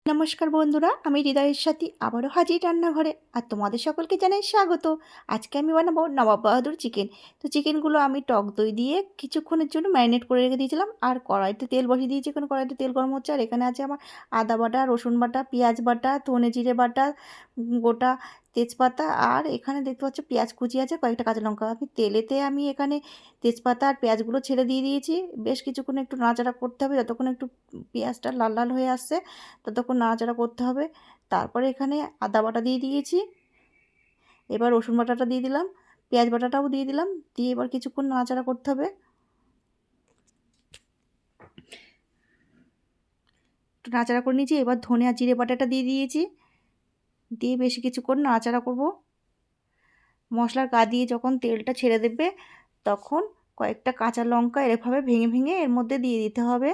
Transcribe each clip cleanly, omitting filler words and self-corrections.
নমস্কার বন্ধুরা, আমি হৃদয়ের সাথী আবারও হাজির রান্নাঘরে। আর তোমাদের সকলকে জানাই স্বাগত। আজকে আমি বানাবো নবাব বাহাদুর চিকেন। তো চিকেনগুলো আমি টক দই দিয়ে কিছুক্ষণের জন্য ম্যারিনেট করে রেখে দিয়েছিলাম। আর কড়াইতে তেল বসিয়ে দিয়েছি, এখানে কড়াইতে তেল গরম হচ্ছে। আর এখানে আছে আমার আদা বাটা, রসুন বাটা, পেঁয়াজ বাটা, ধনে জিরে বাটা, গোটা তেজপাতা। আর এখানে দেখতে পাচ্ছ পেঁয়াজ কুচি আছে, কয়েকটা কাঁচা লঙ্কা। আমি এখানে তেজপাতা আর পেঁয়াজগুলো ছেড়ে দিয়ে দিয়েছি। বেশ কিছুক্ষণ একটু নাড়াচাড়া করতে হবে, যতক্ষণ একটু পেঁয়াজটা লাল লাল হয়ে আসছে ততক্ষণ নাড়াচাড়া করতে হবে। তারপরে এখানে আদা বাটা দিয়ে দিয়েছি, এবার রসুন বাটাটা দিয়ে দিলাম, পেঁয়াজ বাটাটাও দিয়ে দিলাম, দিয়ে এবার কিছুক্ষণ নাড়াচাড়া করতে হবে। একটু নাড়াচাড়া করে নিয়েছি, এবার ধনে আর জিরে বাটাটা দিয়ে দিয়েছি, দিয়ে বেশি কিছুক্ষণ নাড়াচাড়া করব। মশলার গা দিয়ে যখন তেলটা ছেড়ে দেবে তখন কয়েকটা কাঁচা লঙ্কা এভাবে ভেঙে ভেঙে এর মধ্যে দিয়ে দিতে হবে।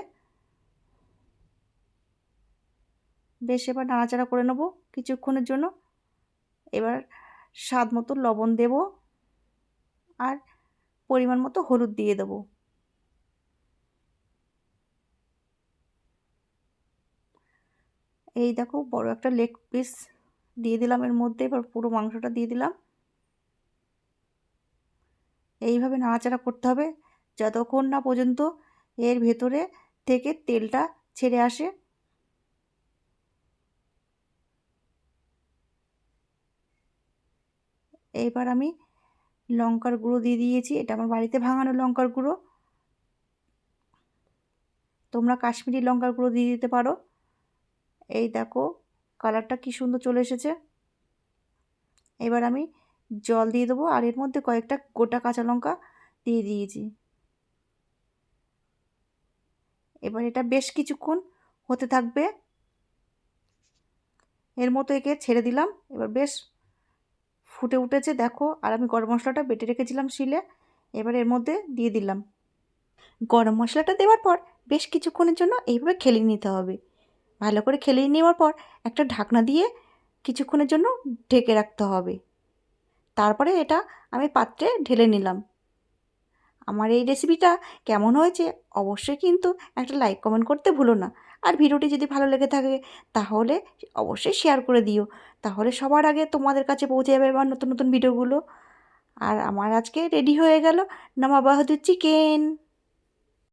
বেশ এবার নাড়াচাড়া করে নেব কিছুক্ষণের জন্য। এবার স্বাদ মতো লবণ দেব আর পরিমাণ মতো হলুদ দিয়ে দেবো। এই দেখো বড় একটা লেগ পিস দিয়ে দিলাম এর মধ্যে, এবার পুরো মাংসটা দিয়ে দিলাম। এইভাবে নাড়াচাড়া করতে হবে যতক্ষণ না পর্যন্ত এর ভেতরে থেকে তেলটা ছেড়ে আসে। এইবার আমি লঙ্কার গুঁড়ো দিয়ে দিয়েছি, এটা আমার বাড়িতে ভাঙানো লঙ্কার গুঁড়ো। তোমরা কাশ্মীরি লঙ্কার গুঁড়ো দিয়ে দিতে পারো। এই দেখো কালারটা কি সুন্দর চলে এসেছে। এবার আমি জল দিয়ে দেবো আর এর মধ্যে কয়েকটা গোটা কাঁচা লঙ্কা দিয়ে দিয়েছি। এবার এটা বেশ কিছুক্ষণ হতে থাকবে। এর মতো একে ছেড়ে দিলাম, এবার বেশ ফুটে উঠেছে দেখো। আর আমি গরম মশলাটা বেটে রেখেছিলাম শিলে, এবার এর মধ্যে দিয়ে দিলাম। গরম মশলাটা দেওয়ার পর বেশ কিছুক্ষণের জন্য এইভাবে খেলিয়ে নিতে হবে। ভালো করে খেলিয়ে নেওয়ার পর একটা ঢাকনা দিয়ে কিছুক্ষণের জন্য ঢেকে রাখতে হবে। তারপরে এটা আমি পাত্রে ঢেলে নিলাম। আমার এই রেসিপিটা কেমন হয়েছে অবশ্যই কিন্তু একটা লাইক কমেন্ট করতে ভুলো না। আর ভিডিওটি যদি ভালো লেগে থাকে তাহলে অবশ্যই শেয়ার করে দিও, তাহলে সবার আগে তোমাদের কাছে পৌঁছে যাবে আমার নতুন নতুন ভিডিওগুলো। আর আমার আজকে রেডি হয়ে গেল নবাব বাহাদুর চিকেন।